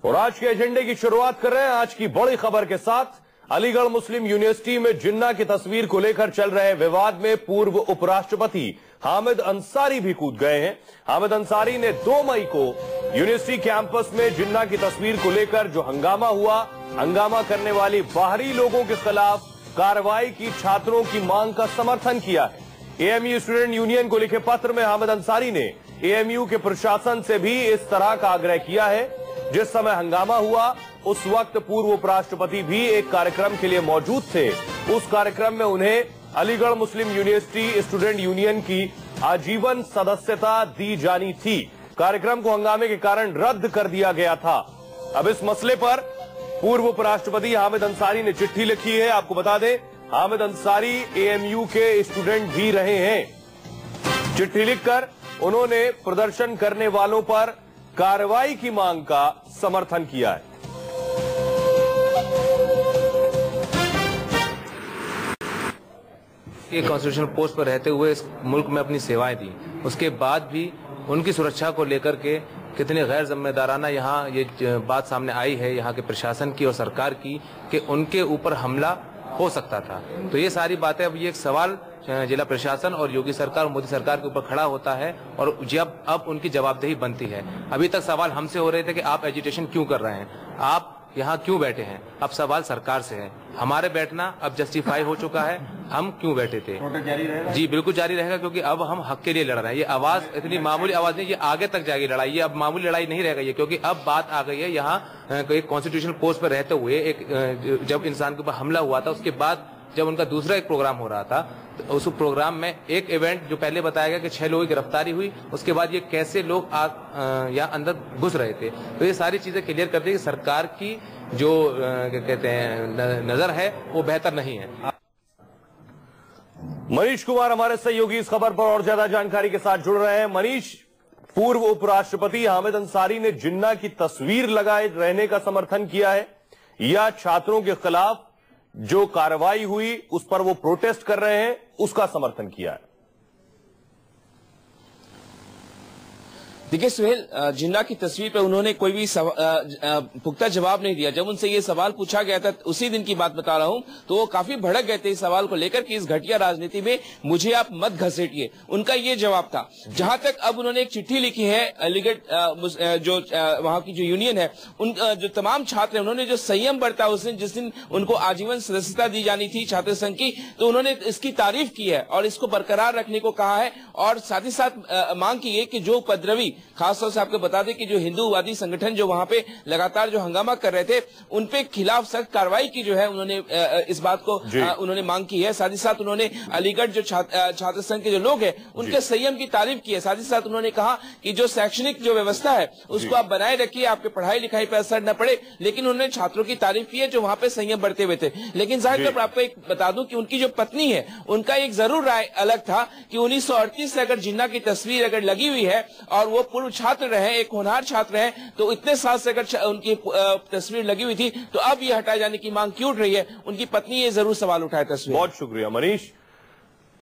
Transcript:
और आज के एजेंडे की शुरुआत कर रहे हैं आज की बड़ी खबर के साथ। अलीगढ़ मुस्लिम यूनिवर्सिटी में जिन्ना की तस्वीर को लेकर चल रहे विवाद में पूर्व उपराष्ट्रपति हामिद अंसारी भी कूद गए हैं। हामिद अंसारी ने 2 मई को यूनिवर्सिटी कैंपस में जिन्ना की तस्वीर को लेकर जो हंगामा हुआ, हंगामा करने वाले बाहरी लोगों के खिलाफ कार्रवाई की छात्रों की मांग का समर्थन किया है। एएमयू स्टूडेंट यूनियन को लिखे पत्र में हामिद अंसारी ने एएमयू के प्रशासन से भी इस तरह का आग्रह किया है। जिस समय हंगामा हुआ उस वक्त पूर्व उपराष्ट्रपति भी एक कार्यक्रम के लिए मौजूद थे। उस कार्यक्रम में उन्हें अलीगढ़ मुस्लिम यूनिवर्सिटी स्टूडेंट यूनियन की आजीवन सदस्यता दी जानी थी। कार्यक्रम को हंगामे के कारण रद्द कर दिया गया था। अब इस मसले पर पूर्व उपराष्ट्रपति हामिद अंसारी ने चिट्ठी लिखी है। आपको बता दें, हामिद अंसारी एएमयू के स्टूडेंट भी रहे हैं। चिट्ठी लिखकर उन्होंने प्रदर्शन करने वालों पर कार्रवाई की मांग का समर्थन किया है। कॉन्स्टिट्यूशनल पोस्ट पर रहते हुए इस मुल्क में अपनी सेवाएं दी, उसके बाद भी उनकी सुरक्षा को लेकर के कितने गैर जिम्मेदाराना यहाँ ये बात सामने आई है यहाँ के प्रशासन की और सरकार की कि उनके ऊपर हमला हो सकता था। तो ये सारी बातें, अब ये एक सवाल जिला प्रशासन और योगी सरकार, मोदी सरकार के ऊपर खड़ा होता है और जब अब उनकी जवाबदेही बनती है। अभी तक सवाल हमसे हो रहे थे कि आप एजिटेशन क्यों कर रहे हैं, आप यहाँ क्यों बैठे हैं। अब सवाल सरकार से है। हमारे बैठना अब जस्टिफाई हो चुका है, हम क्यों बैठे थे। जारी रहेगा? जी बिल्कुल जारी रहेगा, क्योंकि अब हम हक के लिए लड़ रहे हैं। ये आवाज इतनी मामूली आवाज नहीं, ये आगे तक जाएगी लड़ाई। ये अब मामूली लड़ाई नहीं रह गई है, क्योंकि अब बात आ गई है यहाँ एक कॉन्स्टिट्यूशनल पोस्ट पर रहते हुए एक जब इंसान के ऊपर हमला हुआ था, उसके बाद जब उनका दूसरा एक प्रोग्राम हो रहा था, तो उस प्रोग्राम में एक इवेंट जो पहले बताया गया कि 6 लोगों की गिरफ्तारी हुई, उसके बाद ये कैसे लोग यहाँ अंदर घुस रहे थे। तो ये सारी चीजें क्लियर करती है कि सरकार की जो कहते हैं नजर है वो बेहतर नहीं है। मनीष कुमार हमारे सहयोगी इस खबर पर और ज्यादा जानकारी के साथ जुड़ रहे हैं। मनीष, पूर्व उपराष्ट्रपति हामिद अंसारी ने जिन्ना की तस्वीर लगाए रहने का समर्थन किया है या छात्रों के खिलाफ जो कार्रवाई हुई उस पर वो प्रोटेस्ट कर रहे हैं उसका समर्थन किया है? देखिए सुहेल, जिन्ना की तस्वीर पर उन्होंने कोई भी पुख्ता जवाब नहीं दिया। जब उनसे ये सवाल पूछा गया था, उसी दिन की बात बता रहा हूं, तो वो काफी भड़क गए थे इस सवाल को लेकर कि इस घटिया राजनीति में मुझे आप मत घसीटिए। उनका ये जवाब था। जहां तक अब उन्होंने एक चिट्ठी लिखी है अलीगढ़ जो वहां की जो यूनियन है, उन जो तमाम छात्र हैं, उन्होंने जो संयम बरता उस दिन, जिस दिन उनको आजीवन सदस्यता दी जानी थी छात्र संघ की, तो उन्होंने इसकी तारीफ की है और इसको बरकरार रखने को कहा है। और साथ ही साथ मांग की है कि जो उपद्रवी, खासतौर से आपको बता दें कि जो हिंदूवादी संगठन जो वहां पे लगातार जो हंगामा कर रहे थे, उनपे खिलाफ सख्त कार्रवाई की जो है उन्होंने इस बात को उन्होंने मांग की है। साथ ही साथ उन्होंने अलीगढ़ जो छात्र संघ के जो लोग हैं उनके संयम की तारीफ की है। साथ ही साथ उन्होंने कहा कि जो शैक्षणिक जो व्यवस्था है उसको आप बनाए रखिए, आपके पढ़ाई लिखाई पर असर न पड़े। लेकिन उन्होंने छात्रों की तारीफ की है जो वहां पे संयम बरते हुए थे। लेकिन जाहिर तौर पर आपको एक बता दूं कि उनकी जो पत्नी है उनका एक जरूर राय अलग था कि 1938 से अगर जिन्ना की तस्वीर अगर लगी हुई है और वो पूर्व छात्र रहे, एक होनहार छात्र हैं, तो इतने साल से अगर उनकी तस्वीर लगी हुई थी, तो अब ये हटाए जाने की मांग क्यों उठ रही है। उनकी पत्नी ये जरूर सवाल उठाए तस्वीर। बहुत शुक्रिया मनीष।